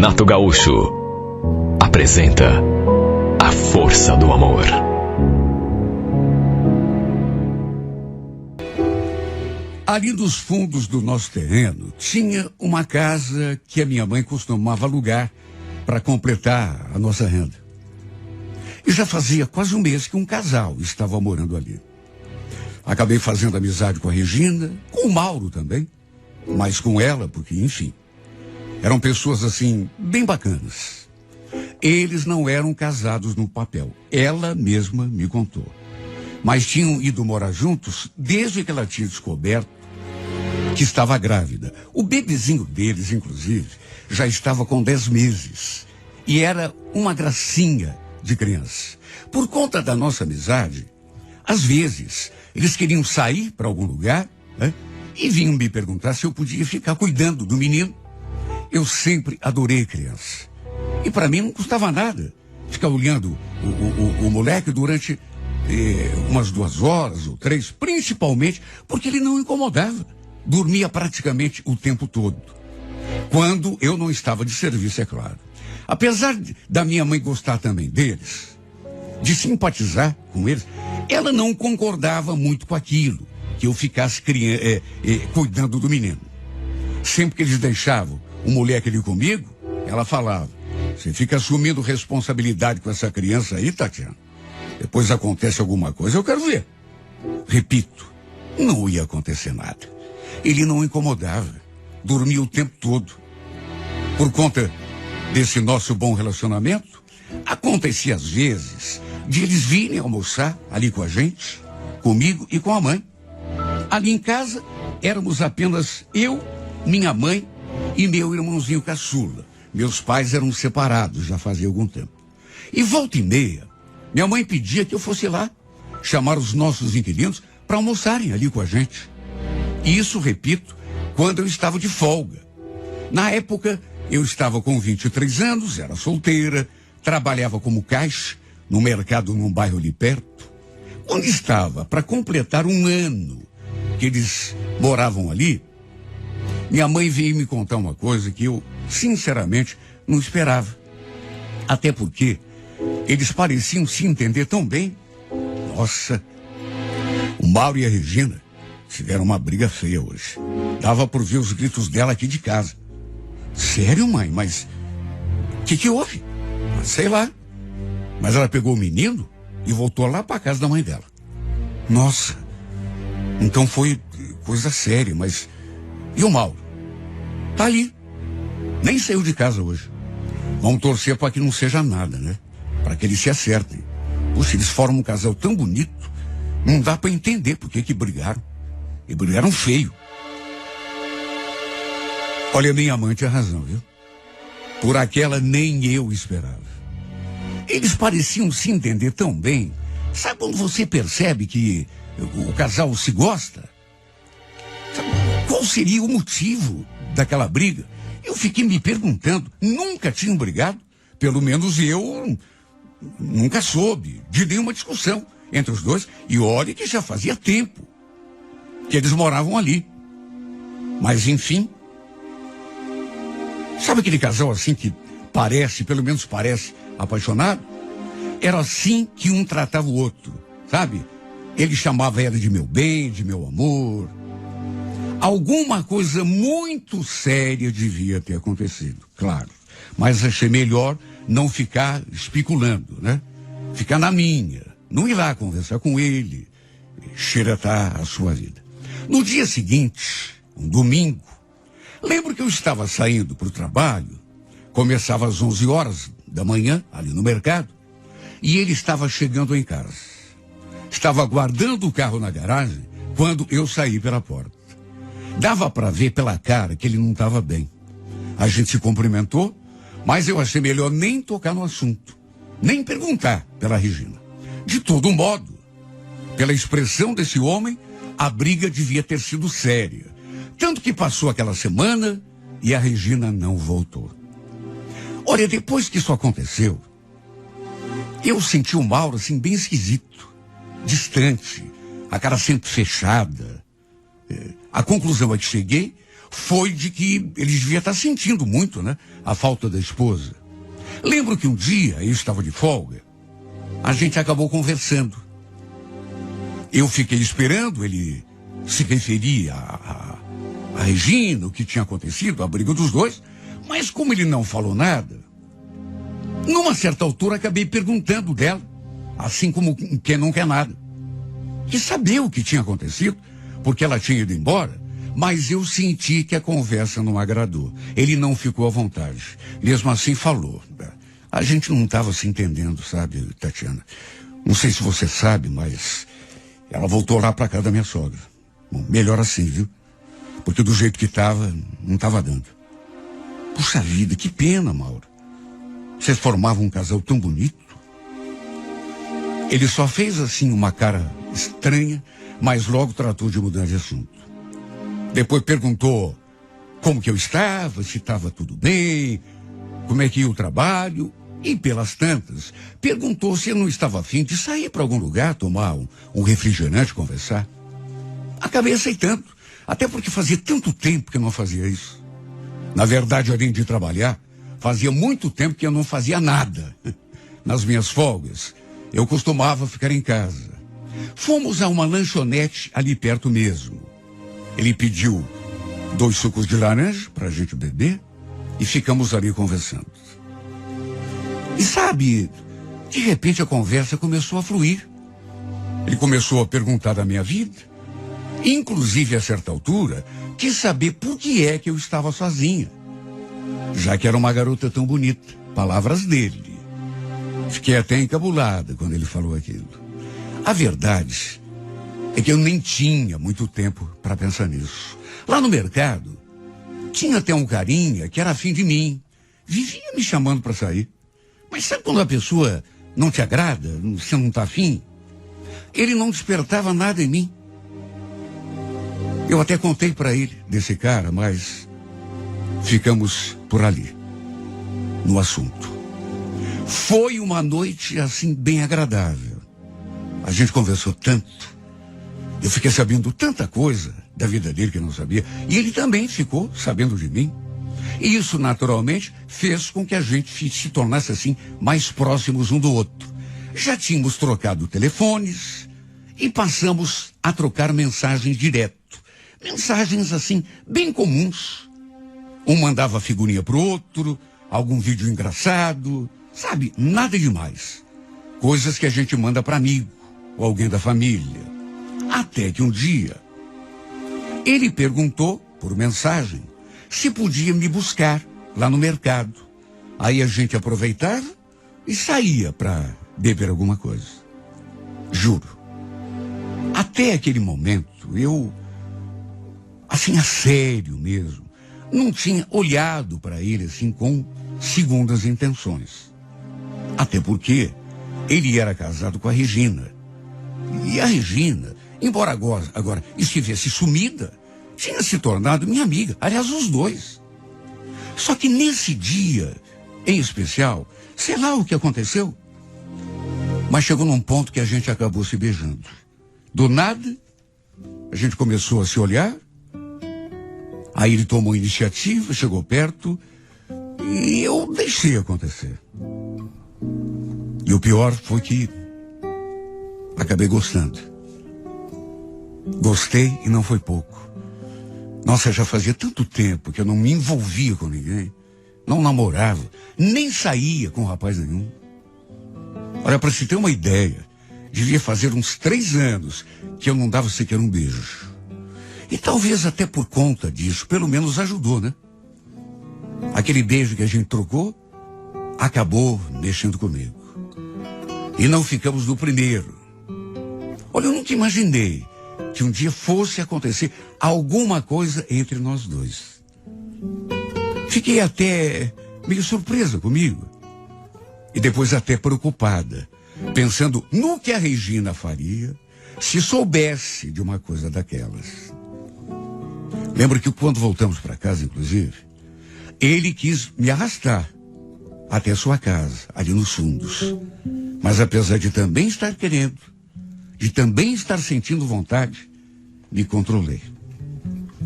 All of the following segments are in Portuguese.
Renato Gaúcho apresenta A Força do Amor. Ali nos fundos do nosso terreno tinha uma casa que a minha mãe costumava alugar para completar a nossa renda. E já fazia quase um mês que um casal estava morando ali. Acabei fazendo amizade com a Regina, com o Mauro também, mas com ela, porque, enfim, eram pessoas assim, bem bacanas. Eles não eram casados no papel, ela mesma me contou. Mas tinham ido morar juntos desde que ela tinha descoberto que estava grávida. O bebezinho deles, inclusive, já estava com 10 meses. E era uma gracinha de criança. Por conta da nossa amizade, às vezes, eles queriam sair para algum lugar, né? E vinham me perguntar se eu podia ficar cuidando do menino. Eu sempre adorei criança. E para mim não custava nada ficar olhando o moleque durante umas 2 horas ou 3, principalmente porque ele não incomodava. Dormia praticamente o tempo todo. Quando eu não estava de serviço, é claro. Apesar da minha mãe gostar também deles, de simpatizar com eles, ela não concordava muito com aquilo, que eu ficasse cuidando do menino. Sempre que eles deixavam o moleque ali comigo, ela falava: você fica assumindo responsabilidade com essa criança aí, Tatiana? Depois acontece alguma coisa, eu quero ver. Repito, não ia acontecer nada. Ele não incomodava, dormia o tempo todo. Por conta desse nosso bom relacionamento, acontecia às vezes de eles virem almoçar ali com a gente, comigo e com a mãe. Ali em casa, éramos apenas eu, minha mãe e meu irmãozinho caçula. Meus pais eram separados já fazia algum tempo. E volta e meia, minha mãe pedia que eu fosse lá chamar os nossos inquilinos para almoçarem ali com a gente. E isso, repito, quando eu estava de folga. Na época, eu estava com 23 anos, era solteira, trabalhava como caixa no mercado num bairro ali perto. Quando estava para completar 1 ano que eles moravam ali, minha mãe veio me contar uma coisa que eu, sinceramente, não esperava. Até porque eles pareciam se entender tão bem. Nossa, o Mauro e a Regina tiveram uma briga feia hoje. Dava por ver os gritos dela aqui de casa. Sério, mãe? Mas o que houve? Sei lá. Mas ela pegou o menino e voltou lá para casa da mãe dela. Nossa, então foi coisa séria, mas... E o Mauro? Tá aí. Nem saiu de casa hoje. Vamos torcer para que não seja nada, né? Para que eles se acertem. Puxa, eles formam um casal tão bonito. Não dá para entender por que brigaram. E brigaram feio. Olha, minha mãe tinha razão, viu? Por aquela nem eu esperava. Eles pareciam se entender tão bem. Sabe quando você percebe que o casal se gosta? Sabe qual seria o motivo daquela briga? Eu fiquei me perguntando. Nunca tinham brigado. Pelo menos eu nunca soube de nenhuma discussão entre os dois. E olha que já fazia tempo que eles moravam ali. Mas enfim, sabe aquele casal assim que parece, pelo menos parece, apaixonado? Era assim que um tratava o outro, sabe? Ele chamava ela de meu bem, de meu amor. Alguma coisa muito séria devia ter acontecido, claro. Mas achei melhor não ficar especulando, né? Ficar na minha, não ir lá conversar com ele, xeretar a sua vida. No dia seguinte, um domingo, lembro que eu estava saindo para o trabalho, começava às 11 horas da manhã, ali no mercado, e ele estava chegando em casa. Estava guardando o carro na garagem quando eu saí pela porta. Dava para ver pela cara que ele não estava bem. A gente se cumprimentou, mas eu achei melhor nem tocar no assunto, nem perguntar pela Regina. De todo modo, pela expressão desse homem, a briga devia ter sido séria. Tanto que passou aquela semana e a Regina não voltou. Olha, depois que isso aconteceu, eu senti o Mauro assim bem esquisito, distante, a cara sempre fechada. A conclusão a que cheguei foi de que ele devia estar sentindo muito, né? A falta da esposa. Lembro que um dia, eu estava de folga, a gente acabou conversando. Eu fiquei esperando ele se referir a Regina, o que tinha acontecido, a briga dos dois, mas como ele não falou nada, numa certa altura acabei perguntando dela, assim como quem não quer nada. E saber o que tinha acontecido, porque ela tinha ido embora, mas eu senti que a conversa não agradou. Ele não ficou à vontade. Mesmo assim falou. A gente não estava se entendendo, sabe, Tatiana? Não sei se você sabe, mas ela voltou lá para casa da minha sogra. Bom, melhor assim, viu? Porque do jeito que estava, não estava dando. Puxa vida, que pena, Mauro. Vocês formavam um casal tão bonito. Ele só fez assim uma cara estranha, mas logo tratou de mudar de assunto. Depois perguntou como que eu estava, se estava tudo bem, como é que ia o trabalho. E pelas tantas, perguntou se eu não estava afim de sair para algum lugar, tomar um refrigerante, conversar. Acabei aceitando, até porque fazia tanto tempo que eu não fazia isso. Na verdade, além de trabalhar, fazia muito tempo que eu não fazia nada. Nas minhas folgas, eu costumava ficar em casa. Fomos a uma lanchonete ali perto mesmo. Ele pediu 2 sucos de laranja para a gente beber e ficamos ali conversando. E sabe, de repente a conversa começou a fluir. Ele começou a perguntar da minha vida. Inclusive, a certa altura, quis saber por que é que eu estava sozinha. Já que era uma garota tão bonita. Palavras dele. Fiquei até encabulada quando ele falou aquilo. A verdade é que eu nem tinha muito tempo para pensar nisso. Lá no mercado, tinha até um carinha que era afim de mim. Vivia me chamando para sair. Mas sabe quando a pessoa não te agrada, você não está afim? Ele não despertava nada em mim. Eu até contei para ele desse cara, mas ficamos por ali, no assunto. Foi uma noite, assim, bem agradável. A gente conversou tanto. Eu fiquei sabendo tanta coisa da vida dele que eu não sabia. E ele também ficou sabendo de mim. E isso, naturalmente, fez com que a gente se tornasse, assim, mais próximos um do outro. Já tínhamos trocado telefones e passamos a trocar mensagens direto. Mensagens, assim, bem comuns. Um mandava figurinha pro outro, algum vídeo engraçado, sabe, nada demais. Coisas que a gente manda para amigo ou alguém da família. Até que um dia, ele perguntou, por mensagem, se podia me buscar lá no mercado. Aí a gente aproveitava e saía para beber alguma coisa. Juro. Até aquele momento, eu, assim, a sério mesmo, não tinha olhado para ele assim com segundas intenções. Até porque ele era casado com a Regina. E a Regina, embora agora estivesse sumida, tinha se tornado minha amiga. Aliás, os dois. Só que nesse dia, em especial, sei lá o que aconteceu, mas chegou num ponto que a gente acabou se beijando. Do nada, a gente começou a se olhar. Aí ele tomou iniciativa, chegou perto e eu deixei acontecer. E o pior foi que acabei gostando. Gostei e não foi pouco. Nossa, já fazia tanto tempo que eu não me envolvia com ninguém. Não namorava, nem saía com rapaz nenhum. Olha, para se ter uma ideia, devia fazer uns 3 anos que eu não dava sequer um beijo. E talvez até por conta disso, pelo menos ajudou, né? Aquele beijo que a gente trocou, acabou mexendo comigo. E não ficamos no primeiro. Olha, eu nunca imaginei que um dia fosse acontecer alguma coisa entre nós dois. Fiquei até meio surpresa comigo. E depois até preocupada, pensando no que a Regina faria se soubesse de uma coisa daquelas. Lembro que quando voltamos para casa, inclusive, ele quis me arrastar até sua casa, ali nos fundos. Mas apesar de também estar querendo, de também estar sentindo vontade, me controlei.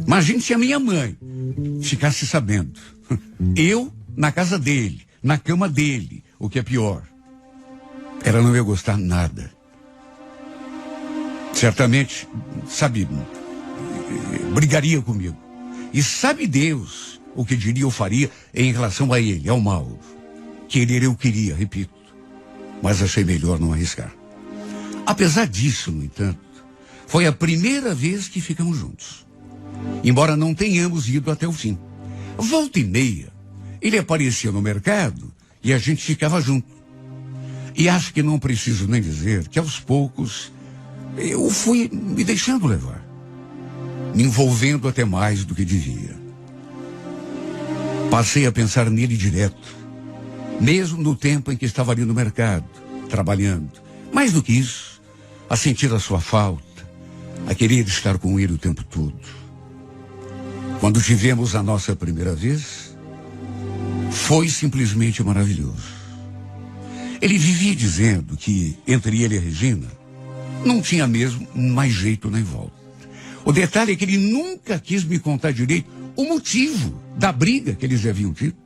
Imagine se a minha mãe ficasse sabendo. Eu na casa dele, na cama dele, o que é pior. Ela não ia gostar nada. Certamente, sabe, brigaria comigo. E sabe Deus o que diria ou faria em relação a ele, ao Mauro. Querer eu queria, repito. Mas achei melhor não arriscar. Apesar disso, no entanto, foi a primeira vez que ficamos juntos. Embora não tenhamos ido até o fim. Volta e meia, ele aparecia no mercado e a gente ficava junto. E acho que não preciso nem dizer que aos poucos eu fui me deixando levar. Me envolvendo até mais do que devia. Passei a pensar nele direto. Mesmo no tempo em que estava ali no mercado, trabalhando. Mais do que isso, a sentir a sua falta, a querer estar com ele o tempo todo. Quando tivemos a nossa primeira vez, foi simplesmente maravilhoso. Ele vivia dizendo que, entre ele e a Regina, não tinha mesmo mais jeito nem volta. O detalhe é que ele nunca quis me contar direito o motivo da briga que eles haviam tido.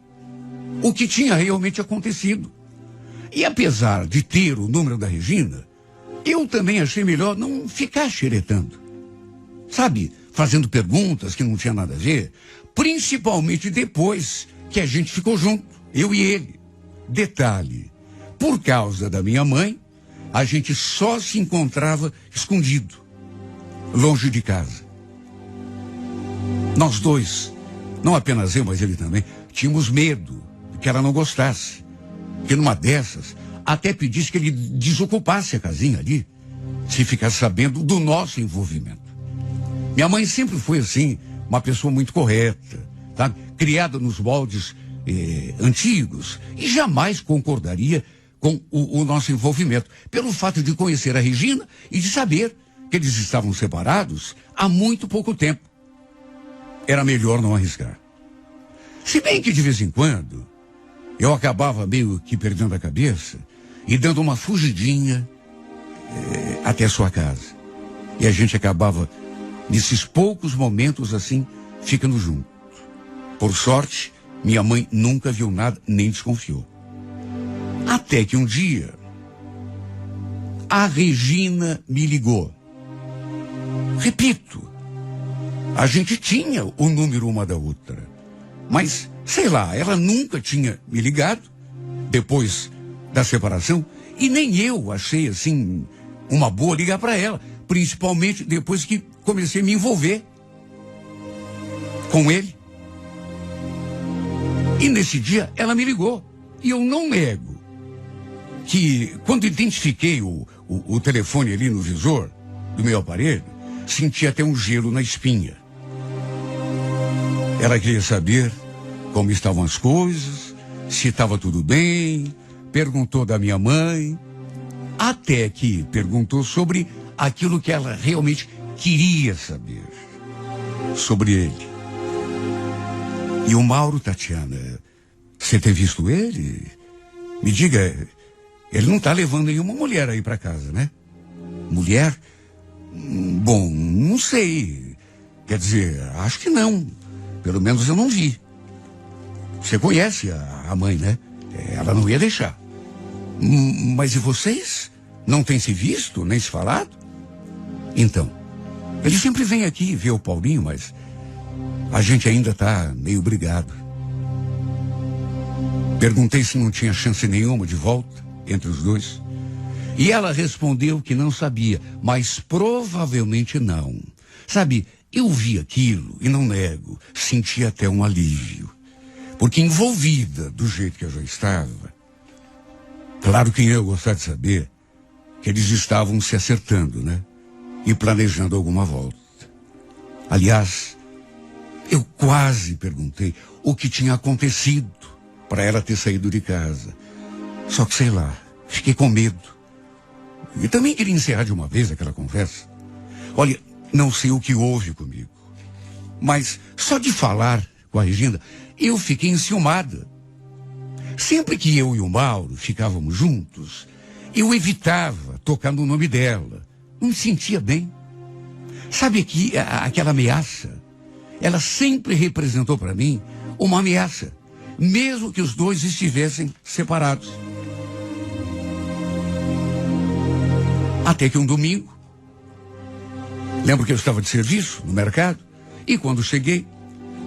O que tinha realmente acontecido. E apesar de ter o número da Regina, eu também achei melhor não ficar xeretando. Sabe, fazendo perguntas que não tinha nada a ver, principalmente depois que a gente ficou junto, eu e ele. Detalhe, por causa da minha mãe, a gente só se encontrava escondido, longe de casa. Nós dois, não apenas eu, mas ele também, tínhamos medo que ela não gostasse. Que numa dessas, até pedisse que ele desocupasse a casinha ali, se ficasse sabendo do nosso envolvimento. Minha mãe sempre foi assim, uma pessoa muito correta, tá? Criada nos moldes antigos, e jamais concordaria com o nosso envolvimento, pelo fato de conhecer a Regina e de saber que eles estavam separados há muito pouco tempo. Era melhor não arriscar. Se bem que de vez em quando eu acabava meio que perdendo a cabeça e dando uma fugidinha até sua casa. E a gente acabava, nesses poucos momentos assim, ficando junto. Por sorte, minha mãe nunca viu nada, nem desconfiou. Até que um dia, a Regina me ligou. Repito, a gente tinha o número uma da outra. Mas, sei lá, ela nunca tinha me ligado, depois da separação, e nem eu achei, assim, uma boa ligar para ela, principalmente depois que comecei a me envolver com ele. E nesse dia, ela me ligou, e eu não nego que, quando identifiquei o telefone ali no visor do meu aparelho, senti até um gelo na espinha. Ela queria saber como estavam as coisas, se estava tudo bem, perguntou da minha mãe, até que perguntou sobre aquilo que ela realmente queria saber, sobre ele. E o Mauro, Tatiana, você tem visto ele? Me diga, ele não está levando nenhuma mulher aí para casa, né? Mulher? Bom, não sei. Quer dizer, acho que não. Pelo menos eu não vi. Você conhece a mãe, né? Ela não ia deixar. Mas e vocês? Não têm se visto, nem se falado? Então, ele sempre vem aqui ver o Paulinho, mas a gente ainda está meio brigado. Perguntei se não tinha chance nenhuma de volta entre os dois. E ela respondeu que não sabia, mas provavelmente não. Sabe, eu vi aquilo e não nego, senti até um alívio. Porque envolvida do jeito que eu já estava, claro que eu gostaria de saber que eles estavam se acertando, né? E planejando alguma volta. Aliás, eu quase perguntei o que tinha acontecido para ela ter saído de casa. Só que, sei lá, fiquei com medo. E também queria encerrar de uma vez aquela conversa. Olha, não sei o que houve comigo, mas só de falar com a Regina, eu fiquei enciumada. Sempre que eu e o Mauro ficávamos juntos, eu evitava tocar no nome dela. Não me sentia bem. Sabe que aquela ameaça? ela sempre representou para mim uma ameaça, mesmo que os dois estivessem separados. Até que um domingo, lembro que eu estava de serviço no mercado, e quando cheguei,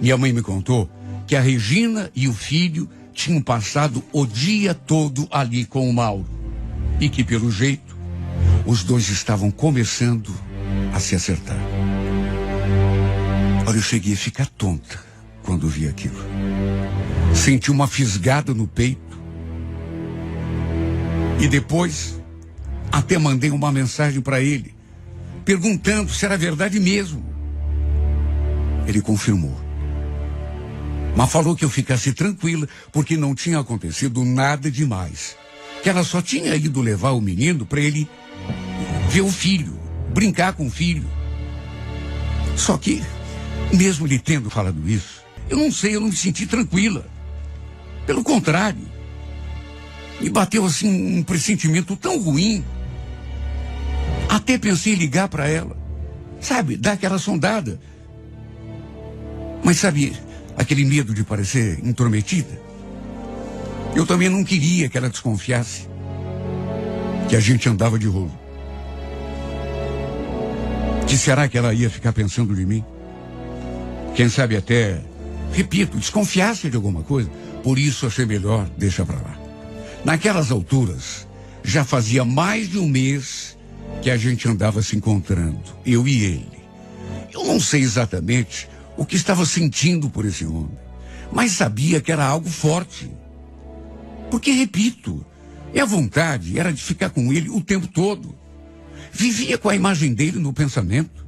minha mãe me contou que a Regina e o filho tinham passado o dia todo ali com o Mauro, e que, pelo jeito, os dois estavam começando a se acertar. Olha, eu cheguei a ficar tonta quando vi aquilo. Senti uma fisgada no peito. E depois, até mandei uma mensagem para ele, perguntando se era verdade mesmo. Ele confirmou. Mas falou que eu ficasse tranquila, porque não tinha acontecido nada demais. Que ela só tinha ido levar o menino para ele ver o filho, brincar com o filho. Só que, mesmo ele tendo falado isso, eu não me senti tranquila. Pelo contrário, me bateu assim um pressentimento tão ruim. Até pensei em ligar para ela, sabe, dar aquela sondada. Mas sabe, aquele medo de parecer intrometida? Eu também não queria que ela desconfiasse que a gente andava de rolo. Que será que ela ia ficar pensando de mim? Quem sabe até, repito, desconfiasse de alguma coisa. Por isso achei melhor deixar para lá. Naquelas alturas, já fazia mais de um mês que a gente andava se encontrando, eu e ele. Eu não sei exatamente o que estava sentindo por esse homem, mas sabia que era algo forte. Porque, repito, minha vontade era de ficar com ele o tempo todo. Vivia com a imagem dele no pensamento.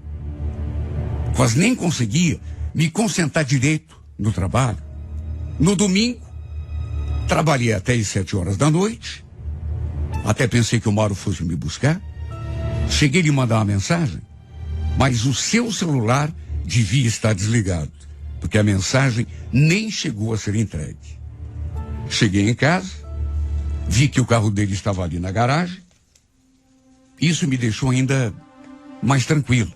Quase nem conseguia me concentrar direito no trabalho. No domingo, trabalhei até às 7 horas da noite. Até pensei que o Mauro fosse me buscar. Cheguei a lhe mandar uma mensagem, mas o seu celular devia estar desligado, porque a mensagem nem chegou a ser entregue. Cheguei em casa, vi que o carro dele estava ali na garagem. Isso me deixou ainda mais tranquilo.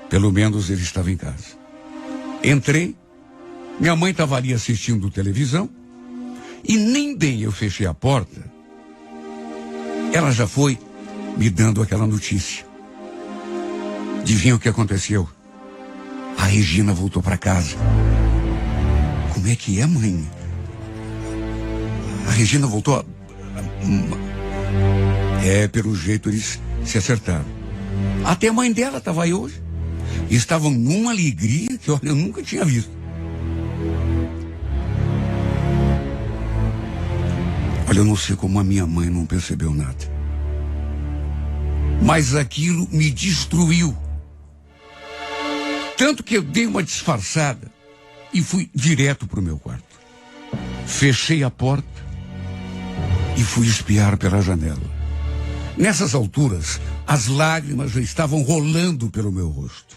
Pelo menos ele estava em casa. Entrei, minha mãe estava ali assistindo televisão, e nem bem eu fechei a porta, ela já foi me dando aquela notícia. Adivinha o que aconteceu? A Regina voltou para casa. Como é que é, mãe? A Regina voltou pelo jeito eles se acertaram. Até a mãe dela estava aí hoje. E estavam numa alegria que, olha, eu nunca tinha visto. Olha, eu não sei como a minha mãe não percebeu nada. Mas aquilo me destruiu. Tanto que eu dei uma disfarçada e fui direto para o meu quarto. Fechei a porta e fui espiar pela janela. Nessas alturas, as lágrimas já estavam rolando pelo meu rosto.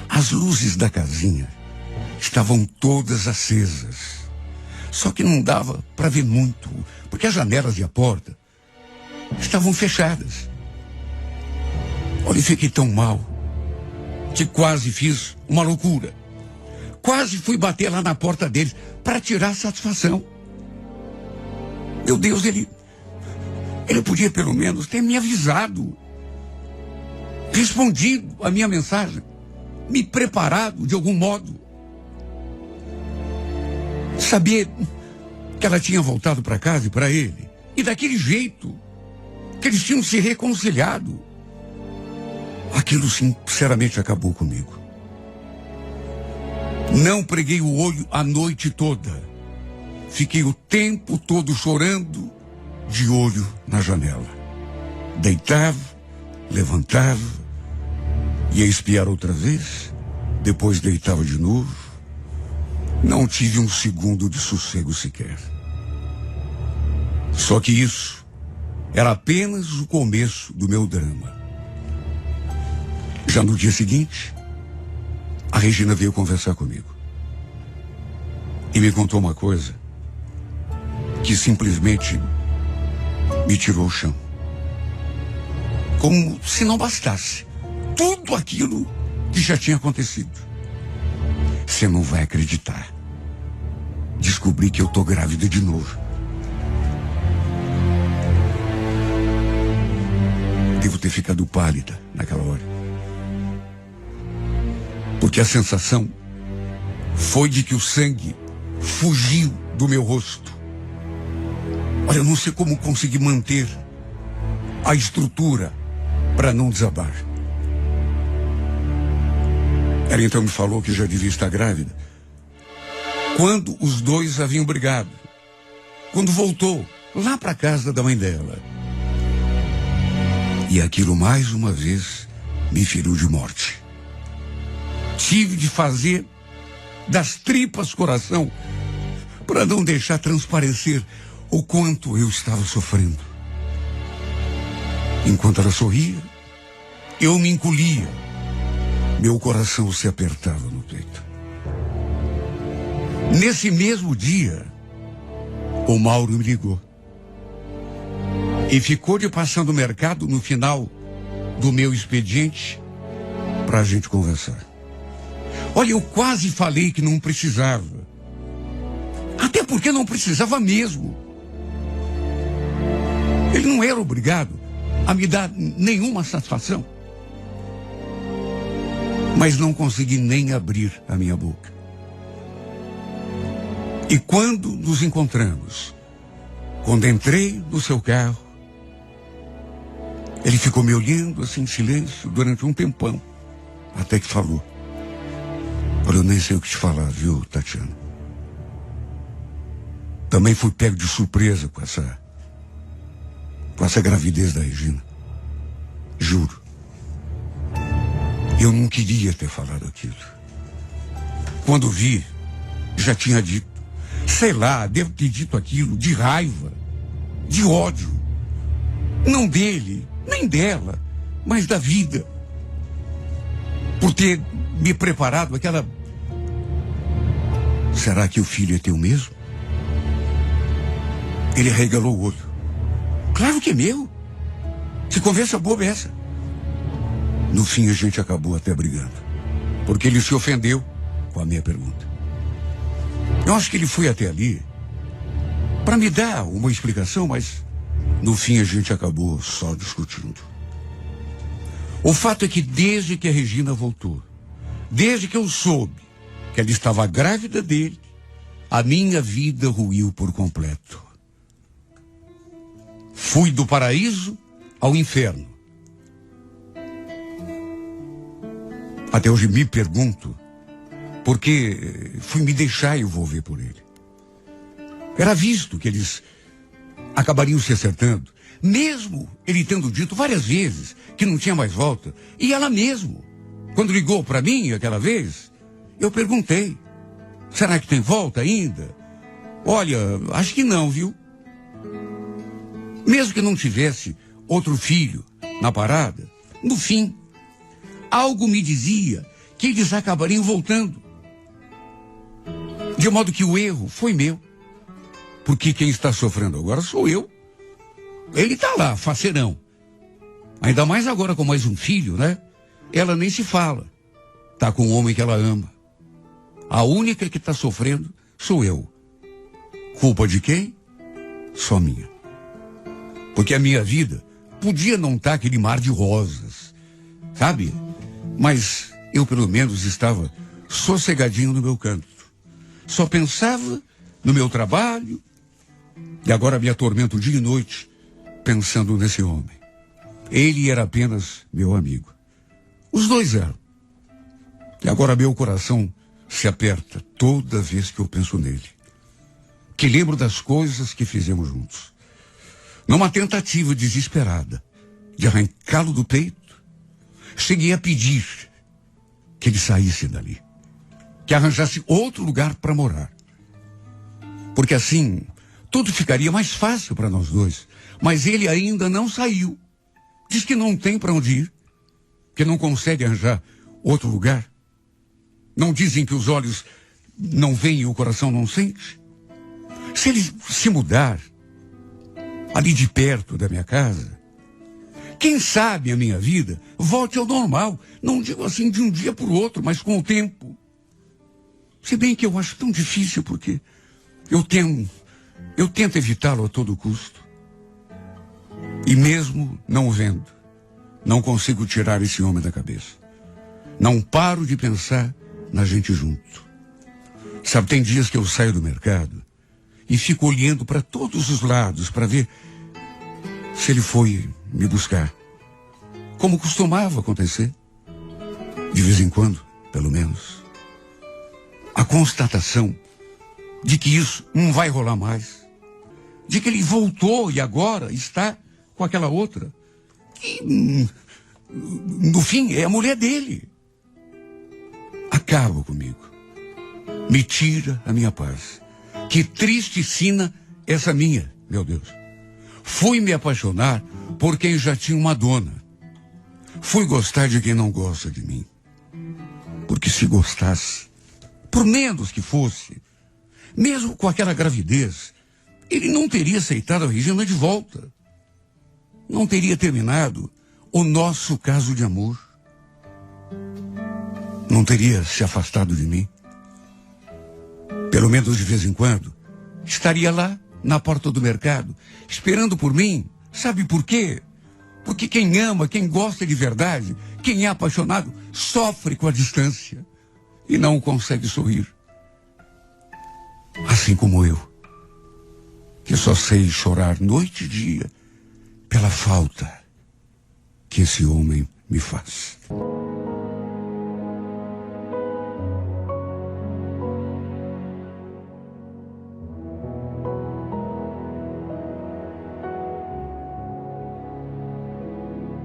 As luzes da casinha estavam todas acesas. Só que não dava para ver muito, porque as janelas e a porta estavam fechadas. Olha, eu fiquei tão mal que quase fiz uma loucura. Quase fui bater lá na porta deles para tirar satisfação. Meu Deus, ele podia pelo menos ter me avisado, respondido a minha mensagem, me preparado de algum modo. Saber que ela tinha voltado para casa e para ele, e daquele jeito, que eles tinham se reconciliado. Aquilo sinceramente acabou comigo. Não preguei o olho a noite toda. Fiquei o tempo todo chorando, de olho na janela. Deitava, levantava, ia espiar outra vez, depois deitava de novo. Não tive um segundo de sossego sequer. Só que isso era apenas o começo do meu drama. Já no dia seguinte, a Regina veio conversar comigo. E me contou uma coisa que simplesmente me tirou o chão. Como se não bastasse tudo aquilo que já tinha acontecido. Você não vai acreditar. Descobri que eu tô grávida de novo. Devo ter ficado pálida naquela hora. Porque a sensação foi de que o sangue fugiu do meu rosto. Olha, eu não sei como consegui manter a estrutura para não desabar. Ela então me falou que já devia estar grávida. Quando os dois haviam brigado. Quando voltou lá para casa da mãe dela. E aquilo mais uma vez me feriu de morte. Tive de fazer das tripas coração para não deixar transparecer o quanto eu estava sofrendo. Enquanto ela sorria, eu me encolhia. Meu coração se apertava no peito. Nesse mesmo dia, o Mauro me ligou. E ficou de passar no mercado no final do meu expediente para a gente conversar. Olha, eu quase falei que não precisava. Até porque não precisava mesmo. Ele não era obrigado a me dar nenhuma satisfação. Mas não consegui nem abrir a minha boca. E quando nos encontramos, quando entrei no seu carro, ele ficou me olhando assim em silêncio durante um tempão, até que falou: olha, eu nem sei o que te falar, viu, Tatiana? Também fui pego de surpresa com essa gravidez da Regina. Juro. Eu não queria ter falado aquilo. Quando vi, já tinha dito. Sei lá, devo ter dito aquilo de raiva, de ódio. Não dele, nem dela, mas da vida. Por ter me preparado aquela... Será que o filho é teu mesmo? Ele arregalou o olho. Claro que é meu. Que conversa boba é essa? No fim a gente acabou até brigando. Porque ele se ofendeu com a minha pergunta. Eu acho que ele foi até ali para me dar uma explicação, mas no fim a gente acabou só discutindo. O fato é que desde que a Regina voltou, desde que eu soube que ela estava grávida dele, a minha vida ruiu por completo. Fui do paraíso ao inferno. Até hoje me pergunto por que fui me deixar envolver por ele. Era visto que eles acabariam se acertando, mesmo ele tendo dito várias vezes que não tinha mais volta. E ela mesmo, quando ligou para mim aquela vez, eu perguntei: será que tem volta ainda? Olha, acho que não, viu? Mesmo que não tivesse outro filho na parada, no fim, algo me dizia que eles acabariam voltando. De modo que o erro foi meu. Porque quem está sofrendo agora sou eu. Ele está lá, faceirão. Ainda mais agora com mais um filho, né? Ela nem se fala. Está com um homem que ela ama. A única que está sofrendo sou eu. Culpa de quem? Só minha. Porque a minha vida podia não estar aquele mar de rosas, sabe? Mas eu pelo menos estava sossegadinho no meu canto. Só pensava no meu trabalho e agora me atormento dia e noite pensando nesse homem. Ele era apenas meu amigo. Os dois eram. E agora meu coração se aperta toda vez que eu penso nele. Que lembro das coisas que fizemos juntos. Numa tentativa desesperada de arrancá-lo do peito, cheguei a pedir que ele saísse dali. Que arranjasse outro lugar para morar. Porque assim, tudo ficaria mais fácil para nós dois. Mas ele ainda não saiu. Diz que não tem para onde ir. Que não consegue arranjar outro lugar. Não dizem que os olhos não veem e o coração não sente? Se ele se mudar ali de perto da minha casa, quem sabe a minha vida volte ao normal. Não digo assim de um dia para o outro, mas com o tempo. Se bem que eu acho tão difícil porque eu tento evitá-lo a todo custo. E mesmo não o vendo, não consigo tirar esse homem da cabeça. Não paro de pensar na gente junto. Sabe, tem dias que eu saio do mercado e fico olhando para todos os lados para ver se ele foi me buscar. Como costumava acontecer. De vez em quando, pelo menos. A constatação de que isso não vai rolar mais. De que ele voltou e agora está com aquela outra. Que, no fim, é a mulher dele. Acaba comigo. Me tira a minha paz. Que triste sina essa minha, meu Deus. Fui me apaixonar por quem já tinha uma dona. Fui gostar de quem não gosta de mim. Porque se gostasse, por menos que fosse, mesmo com aquela gravidez, ele não teria aceitado a Regina de volta. Não teria terminado o nosso caso de amor. Não teria se afastado de mim. Pelo menos de vez em quando, estaria lá na porta do mercado, esperando por mim. Sabe por quê? Porque quem ama, quem gosta de verdade, quem é apaixonado, sofre com a distância e não consegue sorrir. Assim como eu, que só sei chorar noite e dia pela falta que esse homem me faz.